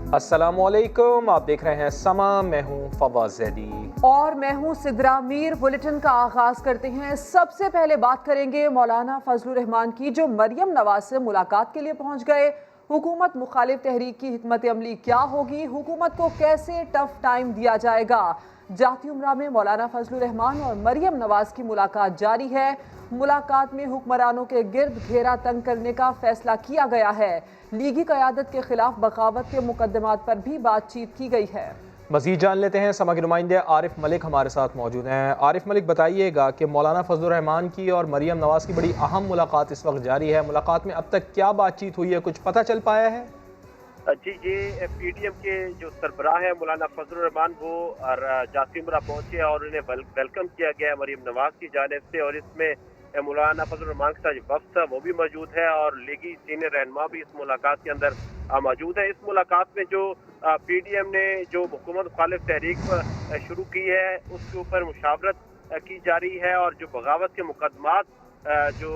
अस्सलामुअलैकुम, आप देख रहे हैं समा। मैं हूं फवाद ज़ैदी और मैं हूं सिद्रा मीर। बुलेटिन का आगाज करते हैं। सबसे पहले बात करेंगे मौलाना फजलुर रहमान की, जो मरियम नवाज से मुलाकात के लिए पहुंच गए। हुकूमत मुखालिफ तहरीक की हिकमत अमली क्या होगी, हुकूमत को कैसे टफ टाइम दिया जाएगा। जाती उम्रा में मौलाना फजलुर रहमान और मरियम नवाज की मुलाकात जारी है। मुलाकात में हुक्मरानों के गिर्द घेरा तंग करने का फैसला किया गया है। लीगी क़यादत के खिलाफ बगावत के मुकदमात पर भी बातचीत की गई है। मज़ीद जान लेते हैं। समा के नुमाइंदे आरिफ मलिक हमारे साथ मौजूद हैं। आरिफ मलिक, बताइएगा कि मौलाना फजलुर रहमान की और मरियम नवाज की बड़ी अहम मुलाकात इस वक्त जारी है। मुलाकात में अब तक क्या बातचीत हुई है, कुछ पता चल पाया है? जी, ये पीडीएम के जो सरबराह है मौलाना फजलुर रहमान, वो जाती उम्रा पहुंचे और उन्हें वेलकम किया गया है मरियम नवाज की जानिब से। और इसमें मौलाना फजलुर रहमान के साथ जो वफ्द था वो भी मौजूद है और लीगी सीनियर रहनुमा भी इस मुलाकात के अंदर मौजूद है। इस मुलाकात में जो पीडीएम ने जो हुकूमत मुखालिफ तहरीक शुरू की है उसके ऊपर मुशावरत की जा रही है और जो बगावत के मुकदमात जो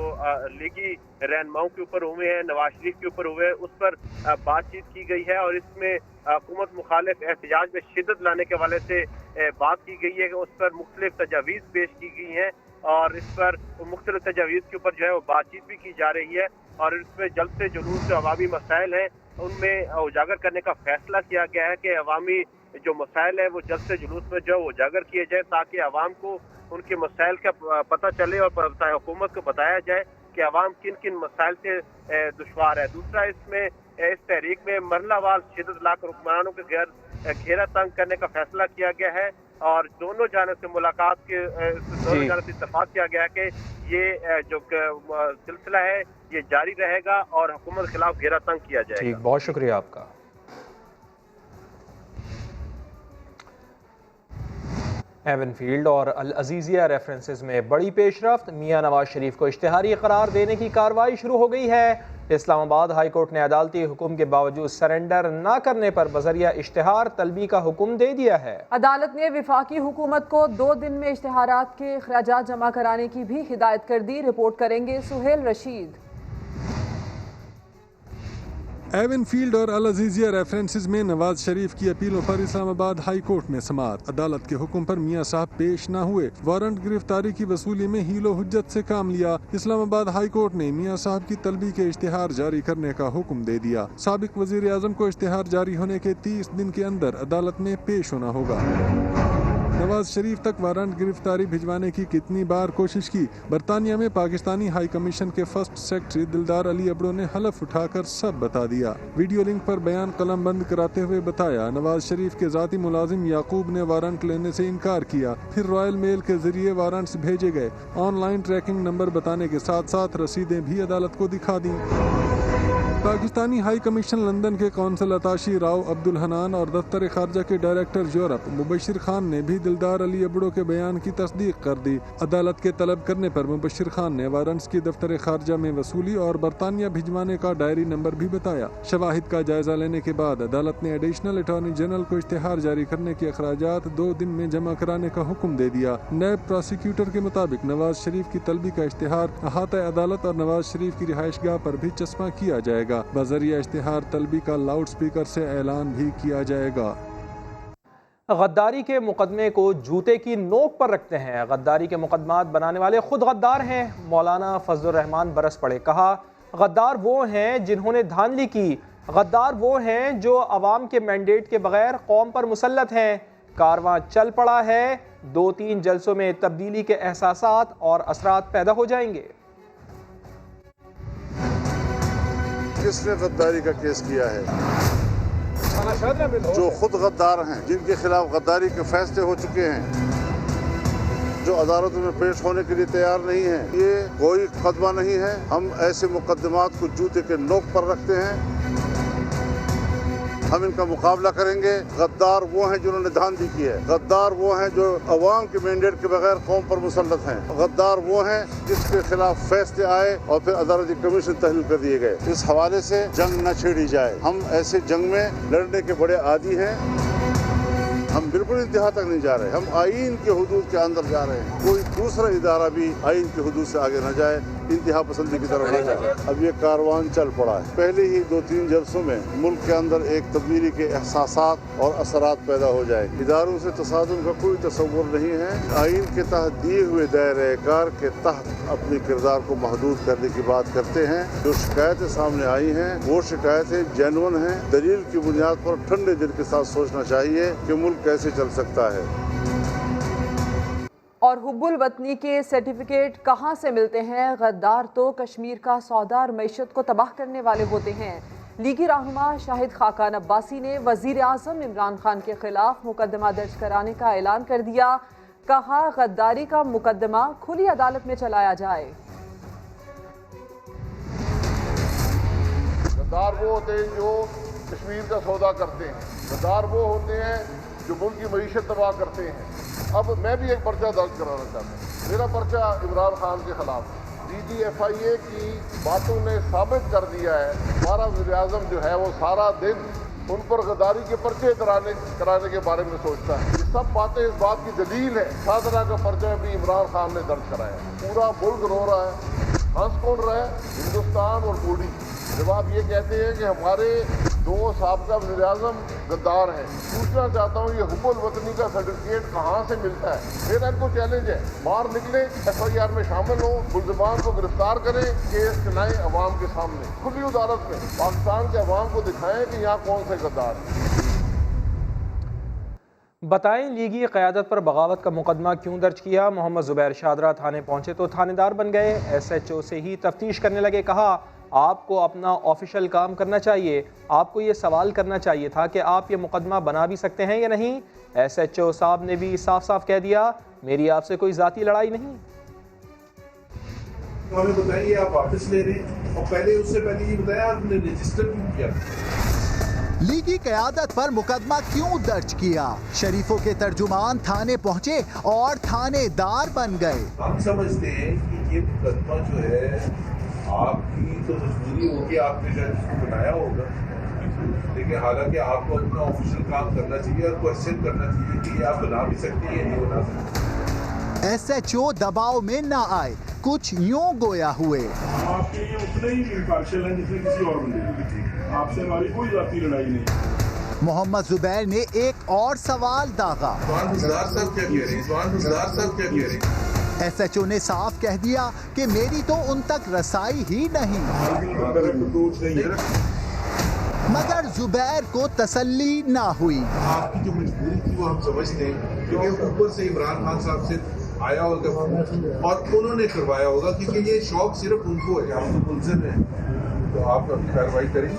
लीगी रहनुमाओं के ऊपर हुए हैं, नवाज शरीफ के ऊपर हुए हैं, उस पर बातचीत की गई है। और इसमें हुकूमत मुखालिफ एहतजाज में शिद्दत लाने के हवाले से बात की गई है कि उस पर मुख्तलिफ तजावीज़ पेश की गई हैं और इस पर मुख्तलिफ तजावीज़ के ऊपर जो है वो बातचीत भी की जा रही है। और इसमें जल्द से जुलूस जो अवामी मसाइल हैं उनमें उजागर करने का फैसला किया गया है कि अवामी जो मसाइल है वो जल्द से जुलूस में जो उजागर किए जाए ताकि अवाम को उनके मसाइल का पता चले और हुकूमत को बताया जाए कि अवाम किन किन मसाइल से दुश्वार है। दूसरा, इसमें इस तहरीक में मरहलावार शिद्दत लाकर हुक्मरानों के घेरा तंग करने का फैसला किया गया है और दोनों जानिब से मुलाकात के दोनों जानिब से इत्तेफाक किया गया है कि ये जो सिलसिला है ये जारी रहेगा और हुकूमत के खिलाफ घेरा तंग किया जाएगा। ठीक, बहुत शुक्रिया आपका। एवनफील्ड और अल अजीज़िया रेफरेंसेस में बड़ी पेशरफ्त। मियां नवाज शरीफ को इश्तिहारी करार देने की कार्रवाई शुरू हो गई है। इस्लामाबाद हाई कोर्ट ने अदालती हुक्म के बावजूद सरेंडर न करने पर बजरिया इश्तिहार तलबी का हुक्म दे दिया है। अदालत ने विफाकी हुकूमत को 2 दिन में इश्तिहारात के अखराजात जमा कराने की भी हिदायत कर दी। रिपोर्ट करेंगे सुहेल रशीद। एवनफील्ड और अल अजीज़िया रेफरेंसेस में नवाज शरीफ की अपीलों पर इस्लामाबाद हाई कोर्ट में समाअत। अदालत के हुक्म पर मियां साहब पेश न हुए, वारंट गिरफ्तारी की वसूली में हीलो हुज्जत से काम लिया। इस्लामाबाद हाई कोर्ट ने मियां साहब की तलबी के इश्तिहार जारी करने का हुक्म दे दिया। साबिक वजीर आजम को इश्तिहार जारी होने के 30 दिन के अंदर अदालत में पेश होना होगा। नवाज शरीफ तक वारंट गिरफ्तारी भिजवाने की कितनी बार कोशिश की, बरतानिया में पाकिस्तानी हाई कमीशन के फर्स्ट सेक्रेटरी दिलदार अली अबड़ो ने हलफ उठाकर सब बता दिया। वीडियो लिंक पर बयान कलम बंद कराते हुए बताया, नवाज शरीफ के जाती मुलाजिम याकूब ने वारंट लेने से इनकार किया, फिर रॉयल मेल के जरिए वारंट्स भेजे गए। ऑनलाइन ट्रैकिंग नंबर बताने के साथ साथ रसीदें भी अदालत को दिखा दी। पाकिस्तानी हाई कमीशन लंदन के कौंसल अताशी राव अब्दुल हनान और दफ्तर खारजा के डायरेक्टर यूरोप मुबशिर खान ने भी दिलदार अली अबड़ो के बयान की तस्दीक कर दी। अदालत के तलब करने पर मुबशिर खान ने वारंट्स की दफ्तर खारजा में वसूली और बरतानिया भिजवाने का डायरी नंबर भी बताया। शवाहिद का जायजा लेने के बाद अदालत ने एडिशनल अटॉर्नी जनरल को इश्तिहार जारी करने के अखराजात 2 दिन में जमा कराने का हुक्म दे दिया। नैब प्रोसिक्यूटर के मुताबिक नवाज शरीफ की तलबी का इश्तिहार अहाता अदालत और नवाज शरीफ की रिहाइशगाह पर भी चस्पा किया जाएगा। बजरिया इश्तिहार तलबी का लाउड स्पीकर से ऐलान भी किया जाएगा। गद्दारी के मुकदमे को जूते की नोक पर रखते हैं। गद्दारी के मुकदमात बनाने वाले खुद गद्दार हैं। मौलाना फजलुर रहमान बरस पड़े, कहा गद्दार वो हैं जिन्होंने धांधली की, गद्दार वो हैं जो अवाम के मैंडेट के बगैर कौम पर मुसल्लत हैं। कारवां चल पड़ा है, 2-3 जलसों में तब्दीली के एहसासात और असरात पैदा हो जाएंगे। किसने गद्दारी का केस किया है? जो खुद गद्दार हैं, जिनके खिलाफ गद्दारी के फैसले हो चुके हैं, जो अदालतों में पेश होने के लिए तैयार नहीं है, ये कोई मुकदमा नहीं है। हम ऐसे मुकदमात को जूते के नोक पर रखते हैं। हम इनका मुकाबला करेंगे। गद्दार वो हैं जिन्होंने धांधली की है, गद्दार वो हैं जो अवाम के मैंडेट के बगैर कौम पर मुसल्लत हैं, गद्दार वो हैं जिसके खिलाफ फैसले आए और फिर अदालती कमीशन तहलील कर दिए गए। इस हवाले से जंग न छेड़ी जाए। हम ऐसे जंग में लड़ने के बड़े आदी हैं। हम बिल्कुल इंतहा तक नहीं जा रहे, हम आईन के हुदूद के अंदर जा रहे हैं। कोई दूसरा इदारा भी आईन के हुदूद से आगे न जाए। इंतहा पसंदी की तरफ न जाए। अब ये कारवान चल पड़ा है। पहले ही 2-3 जलसों में मुल्क के अंदर एक तब्दीली के एहसासात और असरात पैदा हो जाए। इदारों से तसादुम का कोई तस्वुर नहीं है। आइन के तहत दिए हुए दायरे कार के तहत अपने किरदार को महदूद करने की बात करते हैं। जो शिकायतें सामने आई हैं वो शिकायतें जेन्युइन हैं। दलील की बुनियाद पर ठंडे दिल के साथ सोचना चाहिए कि मुल्क कैसे चल सकता है। और हुब्बुल वतनी के सर्टिफिकेट कहां से मिलते हैं? गद्दार तो कश्मीर का सौदा और मईशत को तबाह करने वाले होते हैं। लीगी रहनुमा शाहिद खाकान अब्बासी ने वजीर आजम इमरान खान के खिलाफ मुकदमा दर्ज कराने का ऐलान कर दिया। कहा, गद्दारी का मुकदमा खुली अदालत में चलाया जाए। गद्दार वो होते हैं जो कश्मीर का सौदा करते हैं। गद्दार वो होते हैं जो मुल्क की मईशत तबाह करते हैं। अब मैं भी एक पर्चा दर्ज कराना चाहता हूँ। मेरा पर्चा इमरान खान के खिलाफ है। DGFIA की बातों ने साबित कर दिया है हमारा वज़ीर आज़म जो है वो सारा दिन उन पर गद्दारी के पर्चे कराने के बारे में सोचता है। ये सब बातें इस बात की दलील है। 7 तरह का पर्चा भी इमरान खान ने दर्ज कराया। पूरा मुल्क रो रहा है। हंस कौन रहा है? हिंदुस्तान और पूरी। जब आप ये कहते हैं कि हमारे 2 साबका वज़ीर आज़म गद्दार हैं, पूछना चाहता हूँ ये हुब्बुल वतनी का सर्टिफिकेट कहाँ से मिलता है? मेरा इनको चैलेंज है, बाहर निकले, FIR में शामिल हों, मुल्ज़िमान को गिरफ्तार करें, केस चलाएं अवाम के सामने खुली अदालत में। पाकिस्तान के अवाम को दिखाएं कि यहाँ कौन से गद्दार हैं। बताएं, लीगी क़यादत पर बगावत का मुकदमा क्यों दर्ज किया? मोहम्मद ज़ुबैर शादरा थाने पहुंचे तो थानेदार बन गए। SHO से ही तफ्तीश करने लगे। कहा, आपको अपना ऑफिशियल काम करना चाहिए। आपको ये सवाल करना चाहिए था कि आप ये मुकदमा बना भी सकते हैं या नहीं। SHO साहब ने भी साफ साफ कह दिया, मेरी आपसे कोई ज़ाती लड़ाई नहीं। हमें बताइए, आप वापस ले रहे हैं और पहले उससे पहले ये बताया आपने रजिस्टर क्यों किया? लीगी क़यादत पर मुकदमा क्यों दर्ज किया? शरीफों के तर्जुमान थाने पहुंचे और थानेदार बन गए। हम समझते हैं कि ये मुकदमा जो है आपकी तो मजबूरी होगी, आपने शायद इसको बनाया होगा, लेकिन हालांकि आपको अपना ऑफिशियल काम करना चाहिए और क्वेश्चन करना चाहिए कि ये आप बना भी सकती हैं या नहीं बना सकती। SHO दबाव में न आए, कुछ यूं गोया हुए। आपके लिए उतने ही इम्पार्शियल हैं जितने किसी और बंदे की। आपसे हमारी कोई जाती लड़ाई नहीं। मोहम्मद ज़ुबैर ने एक और सवाल दागा। SHO ने साफ कह दिया कि मेरी तो उन तक रसाई ही नहीं। मगर ज़ुबैर को तसल्ली ना हुई। आपकी जो मजबूरी थी वो हम समझते हैं, क्योंकि ऊपर से इमरान खान साहब से आया होगा और उन्होंने करवाया होगा, क्योंकि ये शौक सिर्फ उनको है। आप तो मुलजिम हैं, तो आप अपनी कार्रवाई करेंगे।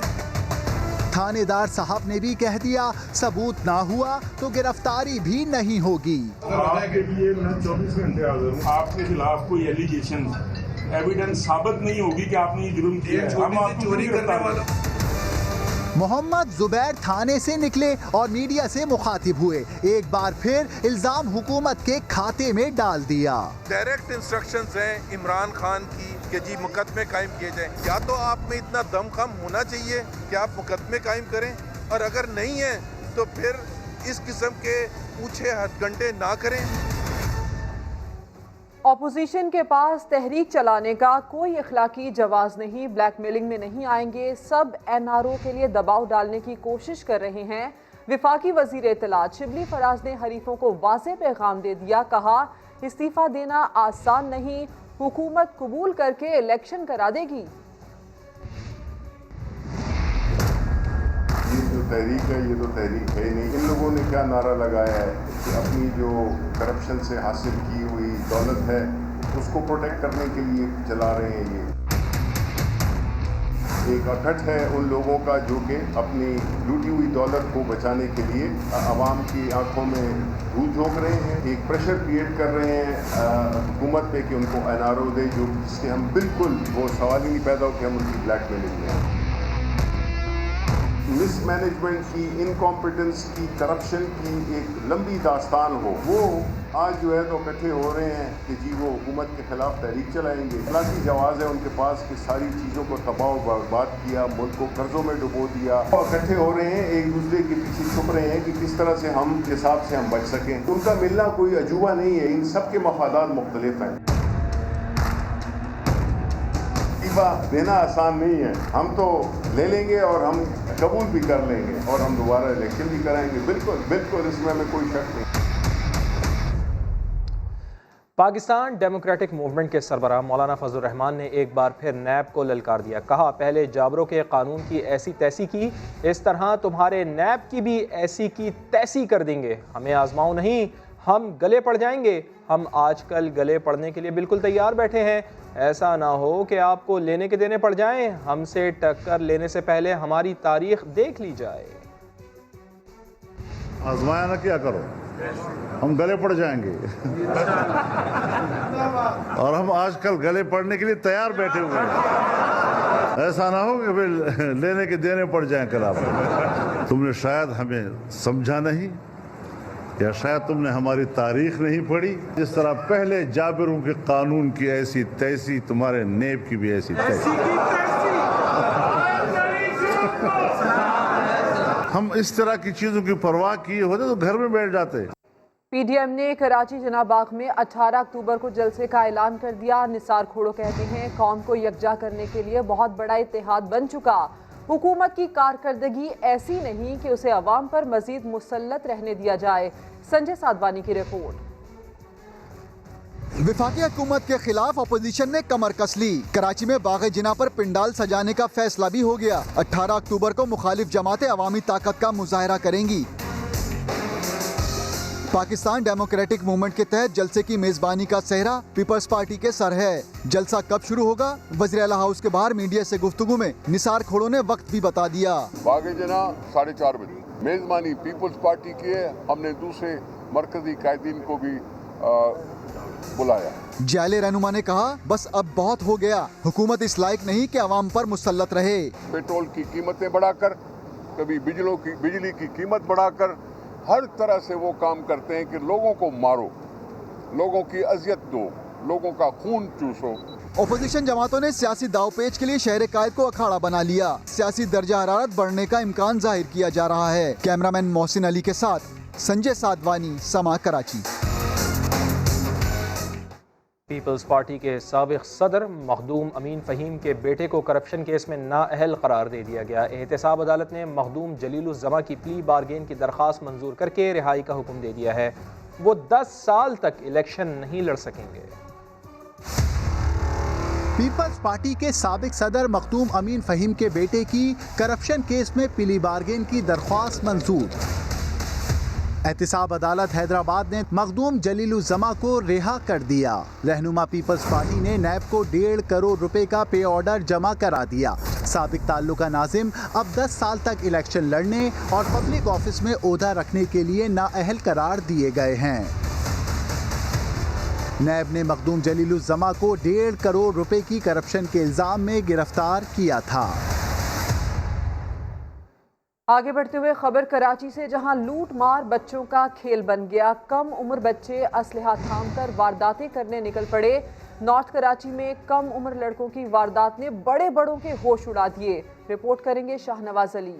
थानेदार साहब ने भी कह दिया, सबूत ना हुआ तो गिरफ्तारी भी नहीं होगी। आपके लिए मैं 24 घंटे हाजिर हूँ। आपके खिलाफ कोई एलिगेशन एविडेंस साबित नहीं होगी कि आपने ये जुर्म किया है, हम आपको चोरी करने वाला। मोहम्मद ज़ुबैर थाने से निकले और मीडिया से मुखातिब हुए। एक बार फिर इल्जाम हुकूमत के खाते में डाल दिया। डायरेक्ट इंस्ट्रक्शंस हैं इमरान खान की कि जी मुकदमे कायम किए जाएं। या तो आप में इतना दमखम होना चाहिए कि आप मुकदमे कायम करें, और अगर नहीं है तो फिर इस किस्म के पूछे हथकंडे ना करें। ऑपोजिशन के पास तहरीक चलाने का कोई इखलाकी जवाज़ नहीं, ब्लैकमेलिंग में नहीं आएंगे। सब NRO के लिए दबाव डालने की कोशिश कर रहे हैं। विफाकी वजीर इत्तलात शिबली फराज ने हरीफों को वाज़ेह पैगाम दे दिया। कहा, इस्तीफ़ा देना आसान नहीं, हुकूमत कबूल करके इलेक्शन करा देगी। ये जो तहरीक है ये तो तहरीक है नहीं। इन लोगों ने क्या नारा लगाया है कि अपनी जो करप्शन से हासिल की हुई दौलत है उसको प्रोटेक्ट करने के लिए चला रहे हैं। ये एक अकट है उन लोगों का जो कि अपनी लूटी हुई दौलत को बचाने के लिए आवाम की आंखों में धूल झोंक रहे हैं। एक प्रेशर क्रिएट कर रहे हैं हुकूमत पे कि उनको NRO दे, जो जिससे हम बिल्कुल वो सवाल ही नहीं पैदा हो कि हम उनकी ब्लैकमेलिंग में। मिसमैनेजमेंट की, इनकॉम्पिटेंस की, करप्शन की एक लंबी दास्तान हो, वो आज जो है तो इकट्ठे हो रहे हैं कि जी वो हुकूमत के खिलाफ तहरीक चलाएंगे। इखलाकी जवाज़ है उनके पास कि सारी चीज़ों को तबाह बर्बाद किया, मुल्क को कर्जों में डुबो दिया, और इकट्ठे हो रहे हैं एक दूसरे के पीछे छुप रहे हैं कि किस तरह से हम हिसाब से हम बच सकें। उनका मिलना कोई अजूबा नहीं है, इन सब के मफादात मुख्तलिफ हैं। इस्तीफा देना आसान नहीं है। हम तो ले लेंगे और हम कबूल भी कर लेंगे और हम दोबारा इलेक्शन भी कराएंगे। बिल्कुल बिल्कुल, इसमें हमें कोई शक नहीं। पाकिस्तान डेमोक्रेटिक मूवमेंट के सरबराह मौलाना फजल रहमान ने एक बार फिर नैब को ललकार दिया। कहा, पहले जाबरों के कानून की ऐसी तैसी की, इस तरह तुम्हारे नैब की भी ऐसी की तैसी कर देंगे। हमें आजमाओ नहीं, हम गले पड़ जाएंगे। हम आजकल गले पड़ने के लिए बिल्कुल तैयार बैठे हैं। ऐसा ना हो कि आपको लेने के देने पड़ जाएं। हमसे टक्कर लेने से पहले हमारी तारीख देख ली जाए। आजमाया ना क्या करो, हम गले पड़ जाएंगे और हम आजकल गले पड़ने के लिए तैयार बैठे हुए हैं। ऐसा ना हो कि फिर लेने के देने पड़ जाएं कल आप। तुमने शायद हमें समझा नहीं, या शायद तुमने हमारी तारीख नहीं पढ़ी। जिस तरह पहले जाबिरों के कानून की ऐसी तैसी, तुम्हारे नेब की भी ऐसी तैसी। हम इस तरह की चीजों की परवाह किए होते तो घर में बैठ जाते। पीडीएम ने कराची जना बाग में 18 अक्टूबर को जलसे का ऐलान कर दिया। निसार खोड़ो कहते हैं, कौम को यकजा करने के लिए बहुत बड़ा इत्तेहाद बन चुका। हुकूमत की कारकर्दगी ऐसी नहीं कि उसे अवाम पर मजीद मुसल्लत रहने दिया जाए। संजय साधवानी की रिपोर्ट। विफाकी हुकूमत के खिलाफ अपोजिशन ने कमर कस ली। कराची में बाग जिना पर पिंडाल सजाने का फैसला भी हो गया। 18 अक्टूबर को मुखालिफ जमातें अवामी ताकत का मुजाहरा करेंगी। पाकिस्तान डेमोक्रेटिक मूवमेंट के तहत जलसे की मेजबानी का सेहरा पीपल्स पार्टी के सर है। जलसा कब शुरू होगा, वज़ीर आला हाउस के बाहर मीडिया से गुफ्तगू में निसार खोड़ो ने वक्त भी बता दिया। बागे जना 4:30 बजे मेजबानी पीपल्स पार्टी की है। हमने दूसरे मरकजी कायदीन को भी बुलाया। जाले रहनुमा ने कहा, बस अब बहुत हो गया। हुकूमत इस लायक नहीं कि अवाम पर मुसल्लत रहे। पेट्रोल की कीमतें बढ़ाकर, कभी बिजली की कीमत बढ़ाकर, हर तरह से वो काम करते हैं कि लोगों को मारो, लोगों की अजियत दो, लोगों का खून चूसो। ओपोजिशन जमातों ने सियासी दावपेच के लिए शहर कायद को अखाड़ा बना लिया। सियासी दर्जा हरारत बढ़ने का इम्कान जाहिर किया जा रहा है। कैमरामैन मोहसिन अली के साथ संजय साधवानी, समा, कराची। पीपल्स पार्टी के साबिक सदर मखदूम अमीन फ़हीम के बेटे को करप्शन केस में नाअहल करार दे दिया गया। एहतसाब अदालत ने मखदूम जलीलुज़्ज़मा की प्ली बारगेन की दरख्वास्त मंजूर करके रिहाई का हुक्म दे दिया है। वो 10 साल तक इलेक्शन नहीं लड़ सकेंगे। पीपल्स पार्टी के साबिक सदर मखदूम अमीन फ़हीम के बेटे की करप्शन केस में प्ली बारगेन की दरख्वास्त मंजूर। एहतसाब अदालत हैदराबाद ने मखदूम जलीलुज़्ज़मा को रिहा कर दिया। रहनुमा पीपल्स पार्टी ने नैब को 1.5 करोड़ रुपए का पे ऑर्डर जमा करा दिया। साबिक ताल्लुका नाजिम अब 10 साल तक इलेक्शन लड़ने और पब्लिक ऑफिस में ओहदा रखने के लिए नाअहल करार दिए गए हैं। नैब ने मखदूम जलीलुज़्ज़मा को 1.5 करोड़ रुपए की करप्शन के इल्जाम में गिरफ्तार किया था। आगे बढ़ते हुए खबर कराची से, जहां लूट मार बच्चों का खेल बन गया। कम उम्र बच्चे असलहा थामकर वारदातें करने निकल पड़े। नॉर्थ कराची में कम उम्र लड़कों की वारदात ने बड़े बड़ों के होश उड़ा दिए। रिपोर्ट करेंगे शाहनवाज अली।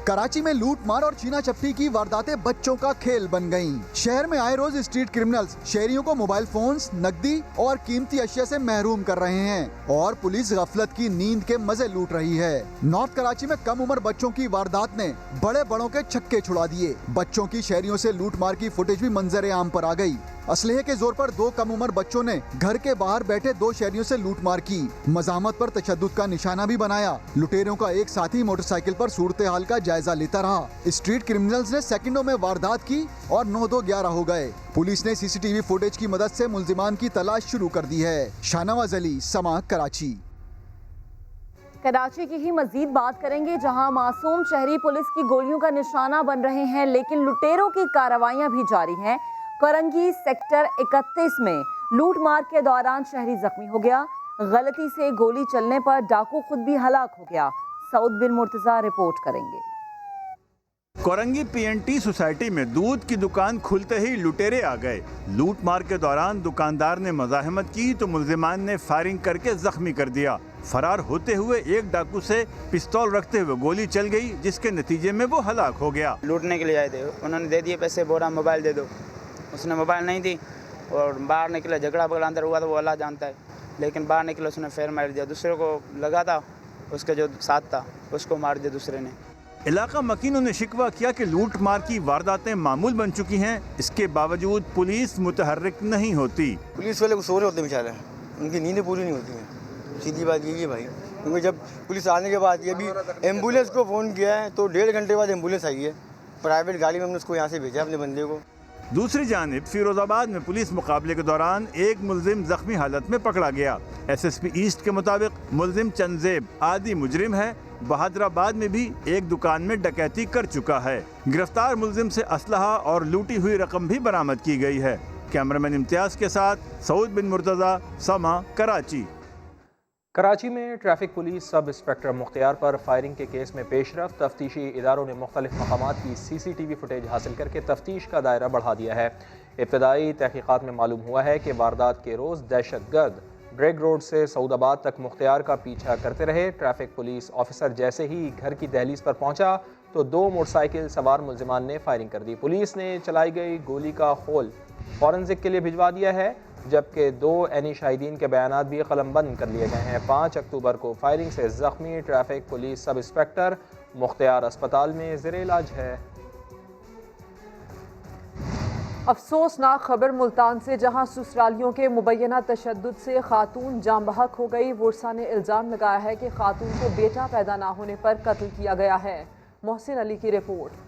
कराची में लूट मार और छीना झपटी की वारदातें बच्चों का खेल बन गईं। शहर में आए रोज स्ट्रीट क्रिमिनल्स शहरियों को मोबाइल फोन्स, नकदी और कीमती अशिया से महरूम कर रहे हैं और पुलिस गफलत की नींद के मजे लूट रही है। नॉर्थ कराची में कम उम्र बच्चों की वारदात ने बड़े बड़ों के छक्के छुड़ा दिए। बच्चों की शहरियों से लूट मार की फुटेज भी मंजर आम पर आ गई। असलहे के जोर पर 2 कम उम्र बच्चों ने घर के बाहर बैठे 2 शहरियों से लूट मार की। मज़ाहमत पर तशद्दुद का निशाना भी बनाया। लुटेरों का एक साथी मोटरसाइकिल पर सूरत हाल का जायजा लेता रहा। स्ट्रीट क्रिमिनल्स ने सेकंडों में वारदात की और 9-2-11 हो गए। पुलिस ने सीसीटीवी फुटेज की मदद से मुल्जिमान की तलाश शुरू कर दी है। शाहनवाज अली, समा, कराची। कराची की ही मजीद बात करेंगे, जहां मासूम शहरी पुलिस की गोलियों का निशाना बन रहे हैं, लेकिन लुटेरों की कार्रवाइयां भी जारी हैं। करंगी सेक्टर 31 में लूट मार के दौरान शहरी जख्मी हो गया। गलती से गोली चलने पर डाकू खुद भी हलाक हो गया। सऊद बिन मुर्तजा रिपोर्ट करेंगे। कोरंगी पीएनटी सोसाइटी में दूध की दुकान खुलते ही लुटेरे आ गए। लूट मार के दौरान दुकानदार ने मज़ाहमत की तो मुल्जिमान ने फायरिंग करके जख्मी कर दिया। फरार होते हुए एक डाकू से पिस्तौल रखते हुए गोली चल गई, जिसके नतीजे में वो हलाक हो गया। लूटने के लिए आए थे, उन्होंने दे दिए पैसे, बोला मोबाइल दे दो। उसने मोबाइल नहीं दी और बाहर निकले, झगड़ा बगड़ा अंदर हुआ तो वो अल्लाह जानता है, लेकिन बाहर निकले उसने फेर मार दिया, दूसरे को लगा था, उसके जो साथ था उसको मार दिया दूसरे ने। इलाका मकीनों ने शिकवा किया कि लूट मार की वारदातें मामूल बन चुकी हैं, इसके बावजूद पुलिस मुतहर्रिक नहीं होती। पुलिस वाले को सो रहे होते हैं बेचारे, उनकी नींदें पूरी नहीं होती हैं, सीधी बात यही है भाई। क्योंकि जब पुलिस आने के बाद ये भी एम्बुलेंस को फ़ोन किया है तो 1.5 घंटे बाद एम्बुलेंस आई है, प्राइवेट गाड़ी में हमने उसको यहाँ से भेजा अपने बंदे को। दूसरी जानिब फिरोजाबाद में पुलिस मुकाबले के दौरान एक मुलजिम जख्मी हालत में पकड़ा गया। SSP ईस्ट के मुताबिक मुलजिम चंदेब आदि मुजरिम है। बहादुराबाद में भी एक दुकान में डकैती कर चुका है। गिरफ्तार मुलजिम से असलहा और लूटी हुई रकम भी बरामद की गई है। कैमरामैन इम्तियाज के साथ सऊद बिन मुर्तज़ा, समा, कराची। कराची में traffic police sub inspector Mukhtiar पर फायरिंग के केस में पेशरफ्त। तफ्तीशी इदारों ने मुख्तलिफ मकामात की CCTV फुटेज हासिल करके तफ्तीश का दायरा बढ़ा दिया है। इब्तदाई तहकीकात में मालूम हुआ है कि वारदात के रोज़ दहशतगर्द ब्रेक रोड से सऊदाबाद तक मुख्तियार का पीछा करते रहे। ट्रैफिक पुलिस ऑफिसर जैसे ही घर की दहलीज पर पहुंचा तो 2 मोटरसाइकिल सवार मुलजिमान ने फायरिंग कर दी। पुलिस ने चलाई गई गोली का खोल फॉरेंसिक के लिए भिजवा दिया है, जबकि 2 ऐनी शाहिदीन के बयानात भी कलमबंद कर लिए गए हैं। 5 अक्टूबर को फायरिंग से जख्मी traffic police sub inspector Mukhtiar अस्पताल में ज़ेरे इलाज है। अफसोसनाक खबर मुल्तान से, जहां ससुरालियों के मुबैना तशद्दुद से खातून जाम बहक हो गई। वुरसा ने इल्ज़ाम लगाया है कि खातून को बेटा पैदा ना होने पर कत्ल किया गया है। मोहसिन अली की रिपोर्ट।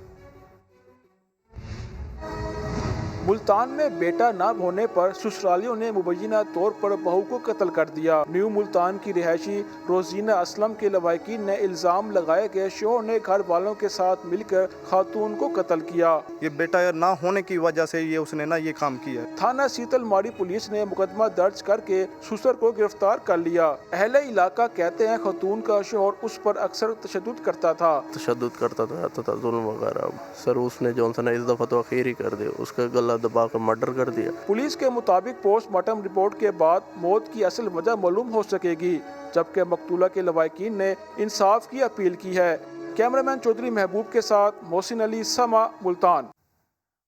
मुल्तान में बेटा न होने पर ससुरालियों ने मुबैना तौर पर बहू को कत्ल कर दिया। न्यू मुल्तान की रिहायशी रोजीना असलम के लवाकिन ने इल्जाम लगाया कि शोहर ने घर वालों के साथ मिलकर खातून को कत्ल किया। ये बेटा न होने की वजह से ये उसने ये काम किया। थाना सीतल माड़ी पुलिस ने मुकदमा दर्ज करके ससुर को गिरफ्तार कर लिया। अहले इलाका कहते हैं खातून का शोहर उस पर अक्सर तशद्दुद करता था, जुल्म वगैरह। सर उसने जॉनसन इस दफा तो आखिर ही कर दिया, उसका गला दबा कर मर्डर कर दिया। पुलिस के मुताबिक पोस्टमार्टम रिपोर्ट के बाद मौत की असल वजह मालूम हो सकेगी, जबकि मकतूला के लवाकिन ने इंसाफ की अपील की है। कैमरामैन चौधरी महबूब के साथ मोहसिन अली, समा, मुल्तान।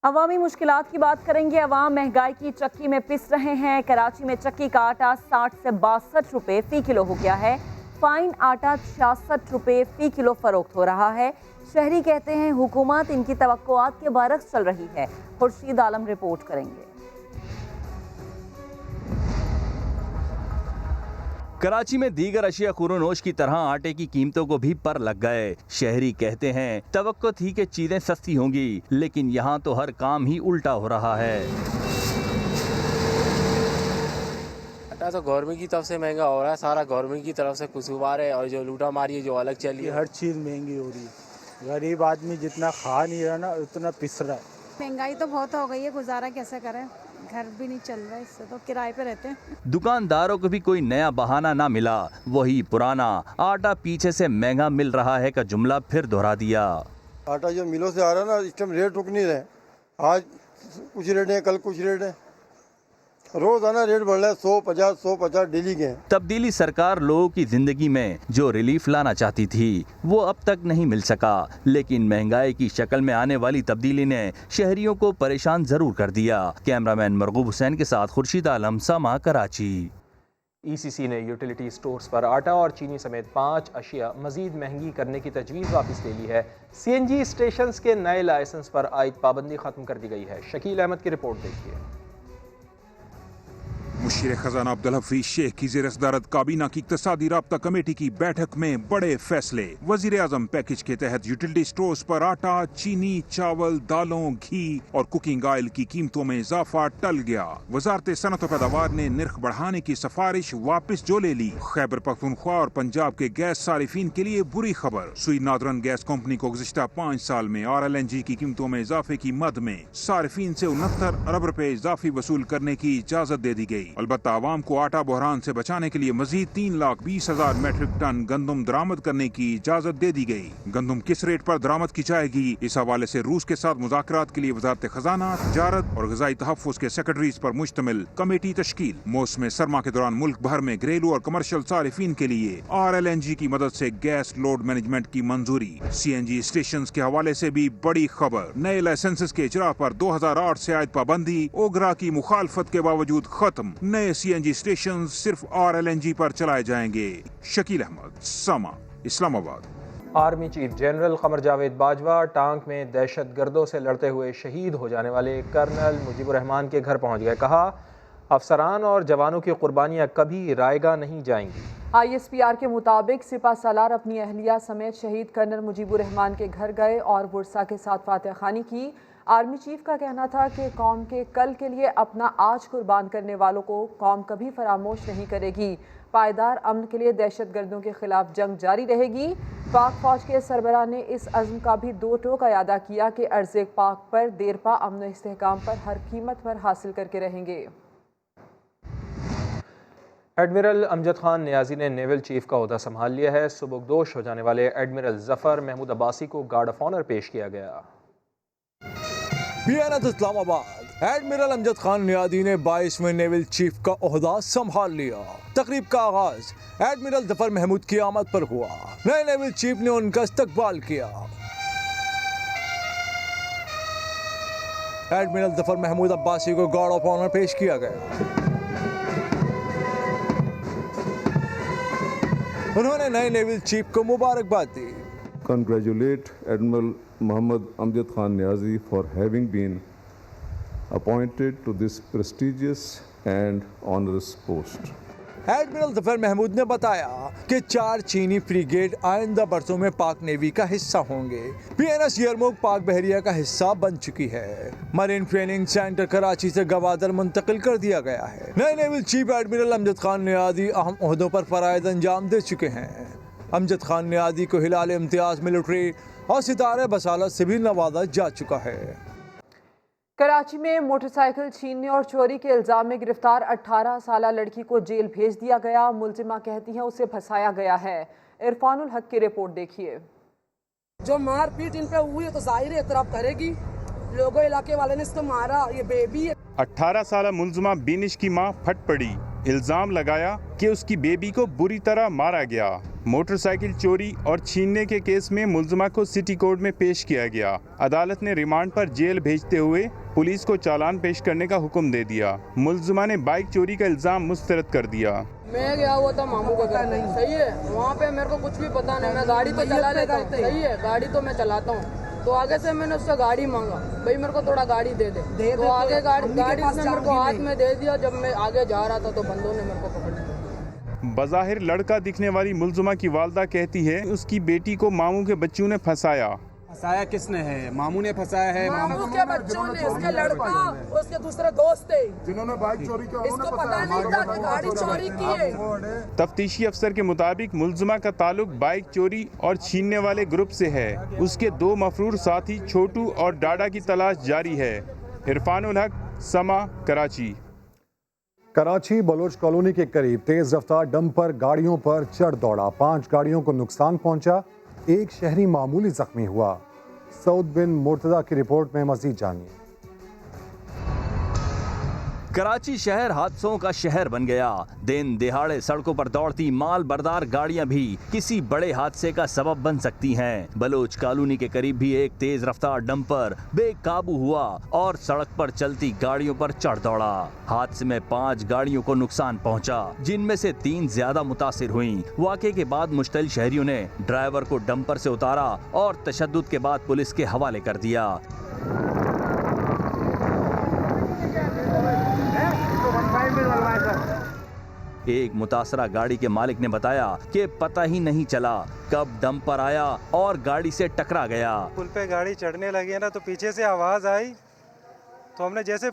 अवामी मुश्किलात की बात करेंगे। अवाम महंगाई की चक्की में पिस रहे हैं। कराची में चक्की का आटा 60 से 62 रुपए फी किलो हो गया है। फाइन आटा 66 रुपए फी किलो फरोख्त हो रहा है। शहरी कहते हैं हुकूमत इनकी तवक्कुआत के बरक्स चल रही है। खुर्शीद आलम रिपोर्ट करेंगे। कराची में दीगर अशिया खुरोनोश की तरह आटे की कीमतों को भी पर लग गए। शहरी कहते हैं तवक्को थी कि चीजें सस्ती होंगी, लेकिन यहाँ तो हर काम ही उल्टा हो रहा है। आटा तो गवर्नमेंट की तरफ से महंगा हो रहा है, सारा गवर्नमेंट की तरफ से कसूबार है, और जो लूटा मारी है जो अलग चली है। हर चीज़ महंगी हो रही है। गरीब आदमी जितना खा नहीं रहा ना उतना पिस रहा है। महंगाई तो बहुत हो गई है, गुजारा कैसे करें, घर भी नहीं चल रहा है, इससे तो किराए पे रहते हैं। दुकानदारों को भी कोई नया बहाना ना मिला, वही पुराना आटा पीछे से महंगा मिल रहा है का जुमला फिर दोहरा दिया। आटा जो मिलों से आ रहा है ना, इस टाइम रेट रुक नहीं रहे। आज कुछ रेट है, कल कुछ रेट है, रोजाना रेट बढ़ रहा है। 150 डेली के। तब्दीली सरकार लोगों की जिंदगी में जो रिलीफ लाना चाहती थी वो अब तक नहीं मिल सका, लेकिन महंगाई की शक्ल में आने वाली तब्दीली ने शहरियों को परेशान जरूर कर दिया। कैमरामैन मरगूब हुसैन के साथ खुर्शीद आलम, समा, कराची। ECC ने यूटिलिटी स्टोर्स पर आटा और चीनी समेत 5 अशिया मजीद महंगी करने की तजवीज़ वापस ले ली है। CNG स्टेशन के नए लाइसेंस पर आयद पाबंदी खत्म कर दी गई है। शकील अहमद की रिपोर्ट देखिए। मुशीर खजाना अब्दुल हफीज शेख की ज़ेर सदारत काबीना की इक्तिसादी राब्ता कमेटी की बैठक में बड़े फैसले। वजीर आजम पैकेज के तहत यूटिलिटी स्टोर्स पर आटा, चीनी, चावल, दालों, घी और कुकिंग ऑयल की कीमतों में इजाफा टल गया। वजारत सनत और पैदावार ने निर्ख बढ़ाने की सिफारिश वापस जो ले ली। खैबर पख्तूनख्वा और पंजाब के गैस सारिफीन के लिए बुरी खबर। सुई नादरन गैस कंपनी को गुज़िश्ता 5 साल में RLNG की कीमतों में इजाफे की मद में सारिफीन से 69 अरब रुपए इजाफी वसूल करने की इजाजत दे दी गई। अलबत्ता आवाम को आटा बहरान से बचाने के लिए मजीद 3,20,000 मैट्रिक टन गंदम दरामद करने की इजाजत दे दी गई। गंदम किस रेट पर दरामद की जाएगी, इस हवाले से रूस के साथ मुज़ाकरात के लिए वजारत खजाना, तिजारत और ग़िज़ाई तहफ़्फ़ुज़ के सेक्रेटरीज पर मुश्तमिल कमेटी तश्कील। मौसम सरमा के दौरान मुल्क भर में घरेलू और कमर्शियल सारिफीन के लिए RLNG की मदद से गैस लोड मैनेजमेंट की मंजूरी। CNG स्टेशन के हवाले से भी बड़ी खबर, नए लाइसेंसेस के इजरा पर 2008 से आयद पाबंदी ओगरा की मुखालफत के बावजूद खत्म। नए CNG स्टेशन सिर्फ RLNG पर चलाए जाएंगे। शकील अहमद, समा, Islamabad. Army chief general Qamar Javed Bajwa tank में दहशतगर्दों से लड़ते हुए शहीद हो जाने वाले कर्नल मुजीबुर रहमान के घर पहुंच गए। कहा, अफसरान और जवानों की कुर्बानियां कभी रायगा नहीं जाएंगी। ISPR के मुताबिक सिपा सालार अपनी अहलिया समेत शहीद कर्नल मुजीबुर रहमान के घर गए और वर्सा के साथ फातह खानी की। आर्मी चीफ का कहना था कि कौम के कल के लिए अपना आज कुर्बान करने वालों को कौम कभी फरामोश नहीं करेगी। पायदार अमन के लिए दहशतगर्दों के खिलाफ जंग जारी रहेगी। पाक फौज के सरबराह ने इस अज़्म का भी दो टोक अदा किया कि अर्ज़ पाक पर देरपा अमन व इस्तेहकाम पर हर कीमत पर हासिल करके रहेंगे। एडमिरल अमजद खान नियाजी ने नेवल चीफ का ओहदा संभाल लिया है। सुबुकदोश हो जाने वाले एडमिरल जफर महमूद अब्बासी को गार्ड ऑफ ऑनर पेश किया गया। इस्लामाबाद। एडमिरल अमजद खान नियाजी ने 22वें नेवल चीफ का ओहदा संभाल लिया। तकरीब का आगाज एडमिरल जफर महमूद की आमद पर हुआ। नए नेवल चीफ ने उनका इस्तकबाल किया। एडमिरल जफर महमूद अब्बासी को गार्ड ऑफ ऑनर पेश किया गया। उन्होंने नए नेवल चीफ को मुबारकबाद दी। Congratulate Admiral Muhammad Amjad Khan Niazi for having been appointed to this prestigious and onerous post. Admiral Zafar Mahmood ने बताया कि 4 चीनी फ्रिगेट आइंदा बरसों में पाक नेवी का हिस्सा होंगे। PNS यरमुक पाक बहरिया का हिस्सा बन चुकी है। मरीन ट्रेनिंग सेंटर कराची से गवादर मुंतकिल कर दिया गया है। नए naval chief admiral Amjad Khan Niazi अहम ओहदों पर फराइज अंजाम दे चुके हैं। अमजद खान नियाजी को हिलाल इम्तियाज मिलिट्री और सितारे बसालत से भी नवाजा जा चुका है। कराची में मोटरसाइकिल छीनने और चोरी के इल्जाम में गिरफ्तार 18 साला लड़की को जेल भेज दिया गया। मुलजिमा कहती है उसे फंसाया गया है। इरफानुल हक की रिपोर्ट देखिए। जो मारपीट इन पे हुई है तो जाहिर है इतराफ करेगी। लोगों इलाके वाले ने इसको मारा, ये बेबी है। 18 साला मुलजिमा बिनिश की मां फट पड़ी। इल्जाम लगाया कि उसकी बेबी को बुरी तरह मारा गया। मोटरसाइकिल चोरी और छीनने के केस में मुलजिमा को सिटी कोर्ट में पेश किया गया। अदालत ने रिमांड पर जेल भेजते हुए पुलिस को चालान पेश करने का हुक्म दे दिया। मुलजिमा ने बाइक चोरी का इल्जाम मुस्तरद कर दिया। मैं गया हुआ था मामू का घर, नहीं सही है, वहाँ पे मेरे को कुछ भी पता नहीं। मैं गाड़ी तो चला लेता हूँ, सही है, गाड़ी तो मैं चलाता हूँ। तो आगे से मैंने उससे गाड़ी मांगा, भाई मेरे को थोड़ा गाड़ी दे दे। तो आगे गाड़ी उसने मेरे को हाथ में दे दिया। जब मैं आगे जा रहा था तो बंदों ने मेरे को पकड़ लिया। बज़ाहिर लड़का दिखने वाली मुलजिमा की वालदा कहती है उसकी बेटी को मामू के बच्चों ने फंसाया। फंसाया किसने है? मामू ने फंसाया है। मामू के बच्चों ने, उसके लड़का, उसके दूसरे दोस्त थे जिन्होंने बाइक चोरी किया। इसको पता नहीं था कि गाड़ी चोरी की है। तफ्तीशी अफसर के मुताबिक मुलजिमा का ताल्लुक बाइक चोरी और छीनने वाले ग्रुप से है। उसके 2 मफरूर साथी छोटू और डाडा की तलाश जारी है। इरफानुल हक, समा, कराची। कराची बलोच कॉलोनी के करीब तेज रफ्तार डंपर गाड़ियों पर चढ़ दौड़ा। 5 गाड़ियों को नुकसान पहुंचा। एक शहरी मामूली जख्मी हुआ। सऊद बिन मुर्तजा की रिपोर्ट में मजीद जानिए। कराची शहर हादसों का शहर बन गया। दिन दिहाड़े सड़कों पर दौड़ती माल बरदार गाड़ियां भी किसी बड़े हादसे का सबब बन सकती हैं। बलोच कॉलोनी के करीब भी एक तेज रफ्तार डंपर बेकाबू हुआ और सड़क पर चलती गाड़ियों पर चढ़ दौड़ा। हादसे में 5 गाड़ियों को नुकसान पहुंचा, जिनमें से 3 ज्यादा मुतासिर हुई। वाक़े के बाद मुश्तइल शहरियों ने ड्राइवर को डंपर से उतारा और तशद्दुद के बाद पुलिस के हवाले कर दिया। एक मुतासरा गाड़ी के मालिक ने बताया कि पता ही नहीं चला कब डंपर आया और गाड़ी से टकरा गया। पुल पे गाड़ी चढ़ने लगी ना तो पीछे से आवाज़ आई, तो हमने जैसे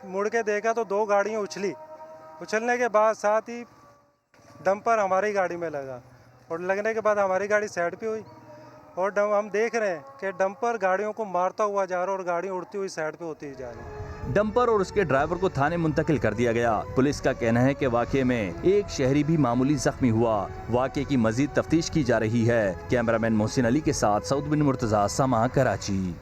मुड़ के देखा तो 2 गाड़ियाँ उछली। उछलने के बाद साथ ही डंपर हमारी गाड़ी में लगा और लगने के बाद हमारी गाड़ी साइड पे हुई और हम देख रहे हैं कि डंपर गाड़ियों को मारता हुआ जा रहा है और गाड़ी उड़ती हुई साइड पे होती जा रही है। डंपर और उसके ड्राइवर को थाने मुंतकिल कर दिया गया। पुलिस का कहना है कि वाकये में एक शहरी भी मामूली जख्मी हुआ। वाकये की मजीद तफ्तीश की जा रही है। कैमरामैन मोहसिन अली के साथ सऊद बिन मुर्तजा, समा, कराची।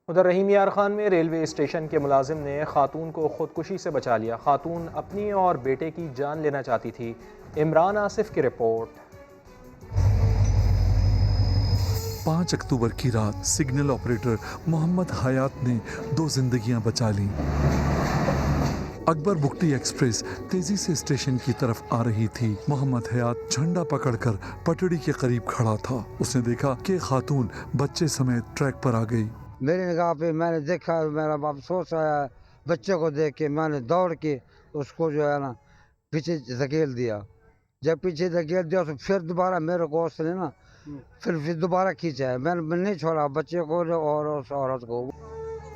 उधर रहीम यार खान में रेलवे स्टेशन के मुलाजिम ने खातून को खुदकुशी से बचा लिया। खातून अपनी और बेटे की जान लेना चाहती थी। इमरान आसिफ की रिपोर्ट। 5 अक्टूबर की रात सिग्नल ऑपरेटर मोहम्मद हयात ने 2 जिंदगियां बचा लीं। अकबर बुकटी एक्सप्रेस तेजी से स्टेशन की तरफ आ रही थी। मोहम्मद हयात झंडा पकड़कर पटड़ी के करीब खड़ा था। उसने देखा कि खातून बच्चे समेत ट्रैक पर आ गई। मेरी निगाह पे मैंने देखा, मेरा अफसोस आया। बच्चे को देख के मैंने दौड़ के उसको जो है ना पीछे धकेल दिया। जब पीछे धकेल दिया तो फिर दोबारा मेरे को उसने ना फिर दोबारा खींचा है। मैंने नहीं छोड़ा बच्चे को और उस औरत को।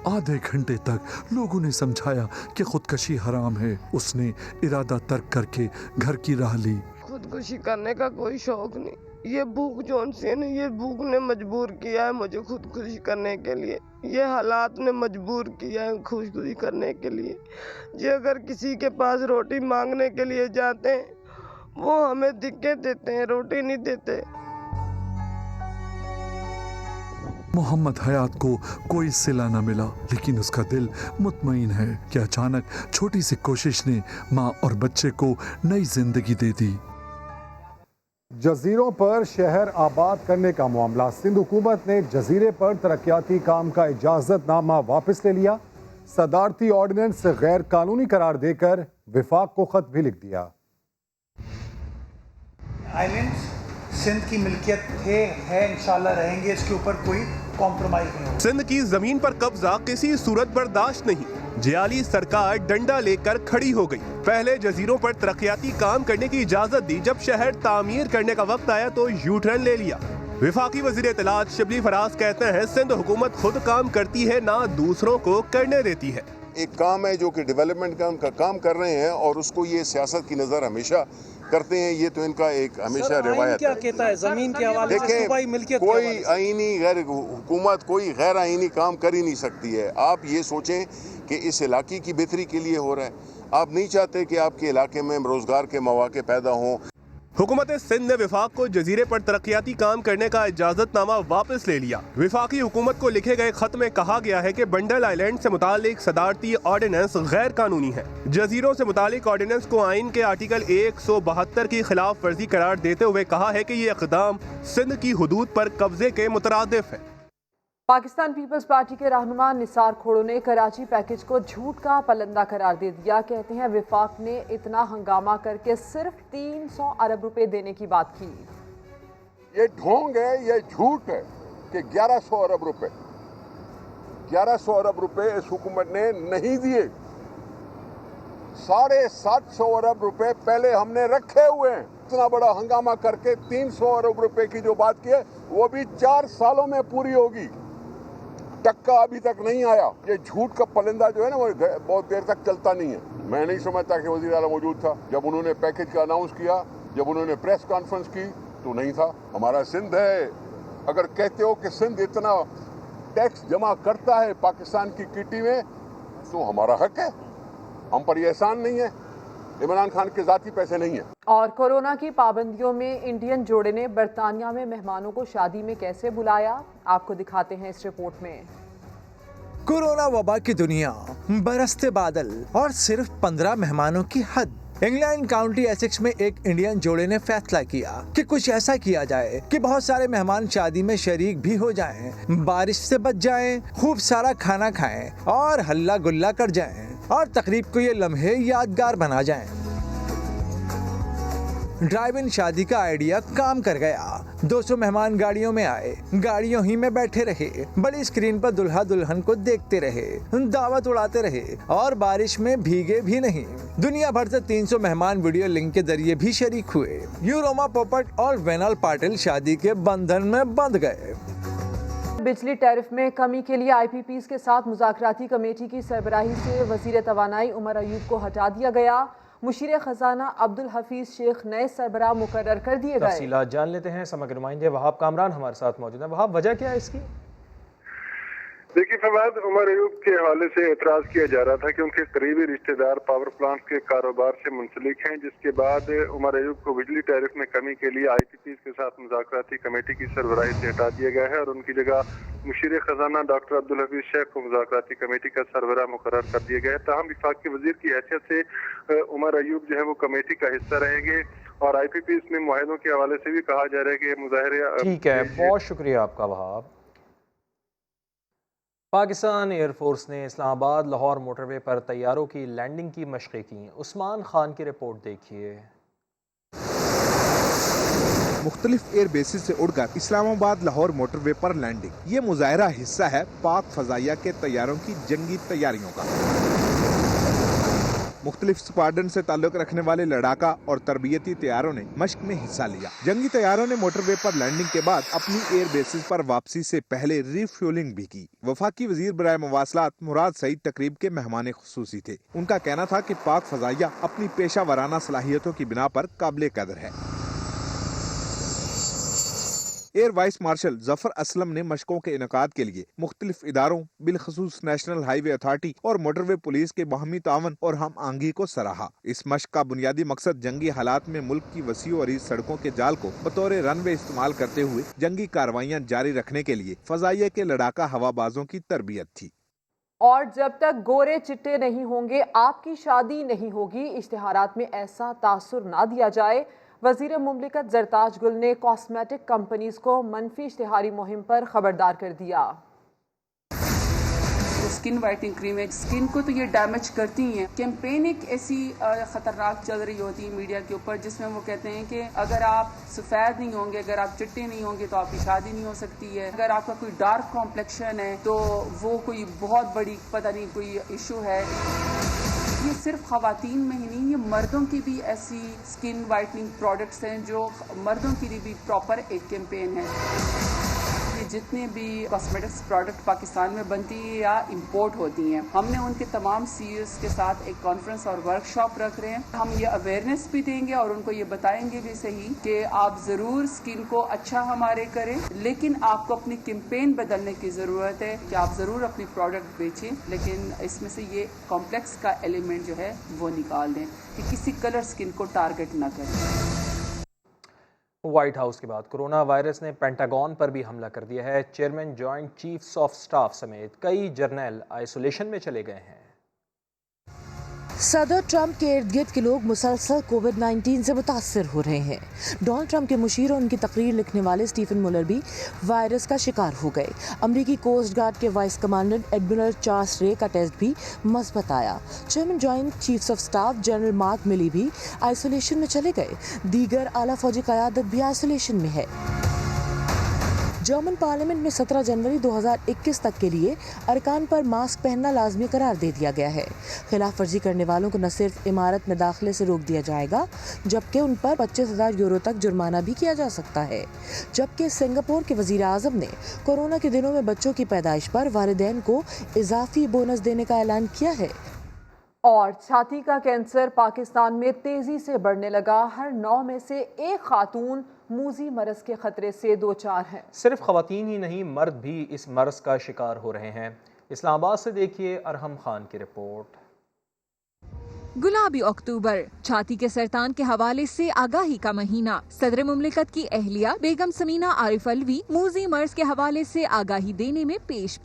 आधे घंटे तक लोगों ने समझाया कि खुदकशी हराम है। उसने इरादा तर्क करके घर की राह ली। खुदकुशी करने का कोई शौक नहीं। ये भूख जोन से न, ये भूख ने मजबूर किया है मुझे खुदकुशी करने के लिए। ये हालात ने मजबूर किया है खुदकुशी करने के लिए। ये अगर किसी के पास रोटी मांगने के लिए जाते हैं वो हमें दिक्कत देते हैं, रोटी नहीं देते। मोहम्मद हयात को कोई सिला न मिला, लेकिन उसका दिल मुतमईन है कि अचानक छोटी सी कोशिश ने माँ और बच्चे को नई जिंदगी दे दी। जजीरों पर शहर आबाद करने का मामला। सिंध हुकूमत ने जजीरे पर तरक्याती काम का इजाजतनामा वापस ले लिया। सदारती ऑर्डिनेंस गैर कानूनी करार देकर विफाक को खत भी लिख दिया। आइलैंड्स सिंध की मिल्कियत है, इंशाल्लाह रहेंगे। इसके ऊपर कोई कॉम्प्रोमाइज नहीं होगा। सिंध की जमीन पर कब्जा किसी सूरत बर्दाश्त नहीं। जियाली सरकार डंडा लेकर खड़ी हो गई। पहले जजीरों पर तरक्याती काम करने की इजाजत दी। जब शहर तामीर करने का वक्त आया तो यू टर्न ले लिया। विफाकी वजीर इत्तलात शिबली फराज कहते हैं सिंध हुकूमत खुद काम करती है, ना दूसरों को करने देती है। एक काम है जो कि डेवलपमेंट का उनका काम कर रहे हैं और उसको ये सियासत की नज़र हमेशा करते हैं। ये तो इनका एक हमेशा रिवायत क्या कहता है जमीन के हवाले से सूबाई मिल्कियत के कोई आईनी गैर हुकूमत कोई गैर आईनी काम कर ही नहीं सकती है। आप ये सोचें कि इस इलाके की बेहतरी के लिए हो रहा है। आप नहीं चाहते कि आपके इलाके में रोजगार के मौके पैदा हों। हुकूमत सिंध ने विफाक को जजीरे पर तरक्याती काम करने का इजाजतनामा वापस ले लिया। विफाकी हुकूमत को लिखे गए खत में कहा गया है कि बंडल आइलैंड से मुतालिक सदारती ऑर्डिनेंस गैर कानूनी है। जजीरों से मुतालिक ऑर्डिनेंस को आइन के आर्टिकल 172 की खिलाफ वर्जी करार देते हुए कहा है कि ये इक़दाम सिंध की हुदूद पर कब्जे के मुतरादिफ है। पाकिस्तान पीपल्स पार्टी के रहनुमा निसार खोड़ो ने कराची पैकेज को झूठ का पलंदा करार दे दिया। कहते हैं विफाक ने इतना हंगामा करके सिर्फ 300 अरब रुपए देने की बात की। ये ढोंग है, ये झूठ है कि 1100 अरब रुपए 1100 अरब रुपए इस हुकूमत ने नहीं दिए। 750 अरब रुपए पहले हमने रखे हुए हैं। इतना बड़ा हंगामा करके 300 अरब रुपए की जो बात की है वो भी 4 सालों में पूरी होगी। टक्का अभी तक नहीं आया। ये झूठ का पलंदा जो है ना वो बहुत देर तक चलता नहीं है। मैं नहीं समझता कि वज़ीर आला मौजूद था जब उन्होंने पैकेज का अनाउंस किया, जब उन्होंने प्रेस कॉन्फ्रेंस की तो नहीं था। हमारा सिंध है, अगर कहते हो कि सिंध इतना टैक्स जमा करता है पाकिस्तान की किटी में तो हमारा हक है, हम पर ये एहसान नहीं है। इमरान खान के जाती पैसे नहीं है। और कोरोना की पाबंदियों में इंडियन जोड़े ने बरतानिया में मेहमानों को शादी में कैसे बुलाया, आपको दिखाते हैं इस रिपोर्ट में। कोरोना वबा की दुनिया, बरसते बादल और सिर्फ 15 मेहमानों की हद। इंग्लैंड काउंटी एसेक्स में एक इंडियन जोड़े ने फैसला किया कि कुछ ऐसा किया जाए कि बहुत सारे मेहमान शादी में शरीक भी हो जाएं, बारिश से बच जाएं, खूब सारा खाना खाएं और हल्ला गुल्ला कर जाएं और तकरीब को ये लम्हे यादगार बना जाएं। ड्राइव इन शादी का आइडिया काम कर गया। 200 मेहमान गाड़ियों में आए, गाड़ियों ही में बैठे रहे, बड़ी स्क्रीन पर दुल्हा दुल्हन को देखते रहे, दावत उड़ाते रहे और बारिश में भीगे भी नहीं। दुनिया भर से 300 मेहमान वीडियो लिंक के जरिए भी शरीक हुए। यूरोमा पोपट और वेनाल पाटिल शादी के बंधन में बंध गए। बिजली टैरिफ में कमी के लिए IPPs के साथ मुज़ाकराती कमेटी की सरबराही से वज़ीर तवानाई उमर अयूब को हटा दिया गया। मुशीर खजाना अब्दुल हफीज शेख नए सरबराह मुकर्रर कर दिए गए। तफसीलात जान लेते हैं। समग्र नुमाइंदे वहाब कामरान हमारे साथ मौजूद हैं। वहाब, वजह क्या है इसकी? देखिए फवाद, उमर अयूब के हवाले से एतराज किया जा रहा था कि उनके करीबी रिश्तेदार पावर प्लांट के कारोबार से मुंसलिक हैं, जिसके बाद उमर अयूब को बिजली टैरिफ में कमी के लिए IPPs के साथ मुज़ाकराती कमेटी की सरबराही से हटा दिया गया है और उनकी जगह मुशीर खजाना डॉक्टर अब्दुल हफीज शेख को मुज़ाकराती कमेटी का सरबराह मुकर्रर कर दिया गया है। ताहम विफाक के वजीर की हैसियत से उमर अयूब जो है वो कमेटी का हिस्सा रहेंगे और IPPs में मुआहदों के हवाले से भी कहा जा रहा है कि मुजाहरे। ठीक है, बहुत शुक्रिया आपका वहाब। पाकिस्तान एयरफोर्स ने इस्लामाबाद लाहौर मोटरवे पर तैयारों की लैंडिंग की मशक़ें की। उस्मान खान की रिपोर्ट देखिए। मुख्तलिफ एयर बेसिस से उड़कर इस्लामाबाद लाहौर मोटरवे पर लैंडिंग। ये मुजाहरा हिस्सा है पाक फजाइया के तैयारों की जंगी तैयारियों का। मुख्तलिफ स्क्वाड्रन से ताल्लुक रखने वाले लड़ाका और तरबियती तैयारों ने मश्क में हिस्सा लिया। जंगी तैयारों ने मोटरवे पर लैंडिंग के बाद अपनी एयर बेसिस पर वापसी से पहले रिफ्यूलिंग भी की। वफाकी वजीर बराए मवासलात मुराद सईद तकरीब के मेहमान खुसूसी थे। उनका कहना था कि पाक फजाइया अपनी पेशा वराना सलाहियतों की बिना पर काबिल कदर है। Air vice marshal Zafar Aslam ने मशकों के इनकाद के लिए मुख्तलिफ इदारों बिलखसूस नेशनल हाईवे अथॉरिटी और मोटरवे पुलिस के बाहमी तावन और हम आंगी को सराहा। इस मशक का बुनियादी मकसद जंगी हालात में मुल्क की वसीओ अरीज सड़कों के जाल को बतौर रनवे इस्तेमाल करते हुए जंगी कार्रवाइयाँ जारी रखने के लिए फजाइया के लड़ाका हवाबाजों की तरबियत थी। और जब तक गोरे चिट्टे नहीं होंगे आपकी शादी नहीं होगी, इश्तिहारात में ऐसा तासुर ना दिया जाए। वजीर मुमलिकत जरताज गुल ने कॉस्मेटिक कंपनीज को मनफी इश्तिहारी मुहिम पर खबरदार कर दिया। स्किन वाइटनिंग क्रीम है, स्किन को तो ये डैमेज करती हैं। कैंपेन एक ऐसी खतरनाक चल रही होती है मीडिया के ऊपर जिसमें वो कहते हैं कि अगर आप सफ़ेद नहीं होंगे, अगर आप चिट्टे नहीं होंगे तो आपकी शादी नहीं हो सकती है। अगर आपका कोई डार्क कॉम्प्लेक्शन है तो वो कोई बहुत बड़ी पता नहीं कोई इशू है। ये सिर्फ खवातीन में ही नहीं, ये मर्दों की भी ऐसी स्किन वाइटनिंग प्रोडक्ट्स हैं जो मर्दों के लिए भी प्रॉपर एक कैंपेन है। ये जितने भी कॉस्मेटिक्स प्रोडक्ट पाकिस्तान में बनती है या इंपोर्ट होती हैं, हमने उनके तमाम CEOs के साथ एक कॉन्फ्रेंस और वर्कशॉप रख रहे हैं। हम ये अवेयरनेस भी देंगे और उनको ये बताएंगे भी सही कि आप ज़रूर स्किन को अच्छा हमारे करें, लेकिन आपको अपनी कैंपेन बदलने की ज़रूरत है कि आप ज़रूर अपनी प्रोडक्ट बेचें, लेकिन इसमें से ये कॉम्प्लेक्स का एलिमेंट जो है वो निकाल दें कि किसी कलर स्किन को टारगेट ना करें। व्हाइट हाउस के बाद कोरोना वायरस ने पेंटागन पर भी हमला कर दिया है। Chairman joint chiefs of staff समेत कई जर्नल आइसोलेशन में चले गए हैं। सदर ट्रंप के इर्द गिर्द के लोग मुसलसल कोविड-19 से मुतासर हो रहे हैं। डोनाल्ड ट्रंप के मुशीर और उनकी तकरीर लिखने वाले स्टीफन मुलर भी वायरस का शिकार हो गए। अमरीकी कोस्ट गार्ड के वाइस कमांडेंट एडमिरल चार्ल्स रे का टेस्ट भी मस्बत आया। Chairman joint chiefs of staff general mark मिली भी आइसोलेशन में चले गए। दीगर आला फौजी क़यादत भी आइसोलेशन में है। जर्मन पार्लियामेंट में 17 जनवरी 2021 तक के लिए अरकान पर मास्क पहनना लाजमी करार दे दिया गया है। खिलाफ वर्जी करने वालों को न सिर्फ इमारत में दाखिले से रोक दिया जाएगा, जबकि उन पर 25,000 यूरो तक जुर्माना भी किया जा सकता है। जबकि सिंगापुर के वजीर आज़म ने कोरोना के दिनों में बच्चों की पैदाइश पर वालिदैन को इजाफी बोनस देने का ऐलान किया है। और छाती का कैंसर पाकिस्तान में तेजी से बढ़ने लगा। हर 9 में से एक खातून मूजी मरज के खतरे से दो चार हैं। सिर्फ खवातीन ही नहीं, मर्द भी इस मरज का शिकार हो रहे हैं। इस्लामाबाद से देखिए अरहम खान की रिपोर्ट। गुलाबी अक्टूबर, छाती के सरतान के हवाले से आगाही का महीना। सदर मुमलिकत की अहलिया बेगम समीना आरिफ अलवी मूजी मर्ज के हवाले से आगाही देने में पेश।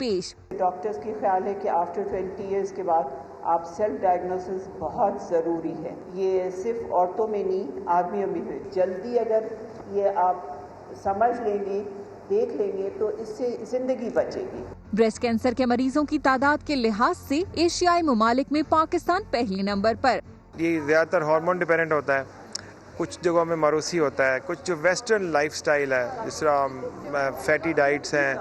डॉक्टर्स की ख्याल है कि आफ्टर 20 ईयर्स के बाद आप सेल्फ डायग्नोसिस बहुत ज़रूरी है। ये सिर्फ औरतों में नहीं, आदमियों में भी। जल्दी अगर ये आप समझ लेंगे, देख लेंगे तो इससे जिंदगी बचेगी। ब्रेस्ट कैंसर के मरीजों की तादाद के लिहाज से एशियाई ममालिक में पाकिस्तान पहले नंबर पर। ये ज़्यादातर हार्मोन डिपेंडेंट होता है, कुछ जगहों में मरूसी होता है, कुछ जो वेस्टर्न लाइफस्टाइल है, जिस तरह फैटी डाइट्स हैं,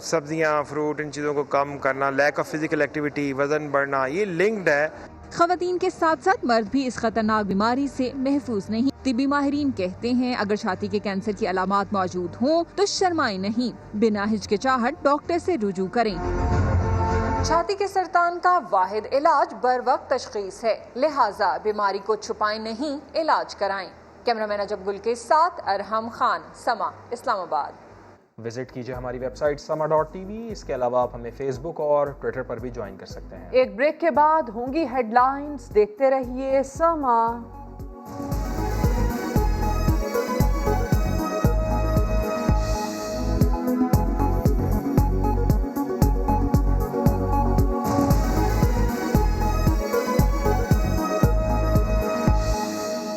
सब्जियां, फ्रूट, इन चीज़ों को कम करना, लैक ऑफ फिजिकल एक्टिविटी, वजन बढ़ना, ये लिंक्ड है। खवातीन के साथ साथ मर्द भी इस खतरनाक बीमारी से महफूज नहीं। तिब्बी माहिरीन कहते हैं अगर छाती के कैंसर की अलामात मौजूद हों तो शर्माएं नहीं, बिना हिचकिचाहट डॉक्टर से रुजू करें। छाती के सरतान का वाहिद इलाज बर वक्त तशखीस है, लिहाजा बीमारी को छुपाएं नहीं, इलाज कराएं। कैमरामैन अजब गुल के साथ अरहम खान, समा, इस्लामाबाद। विजिट कीजिए हमारी वेबसाइट sama.tv। इसके अलावा आप हमें फेसबुक और ट्विटर पर भी ज्वाइन कर सकते हैं। एक ब्रेक के बाद होंगी हेडलाइंस, देखते रहिए समा।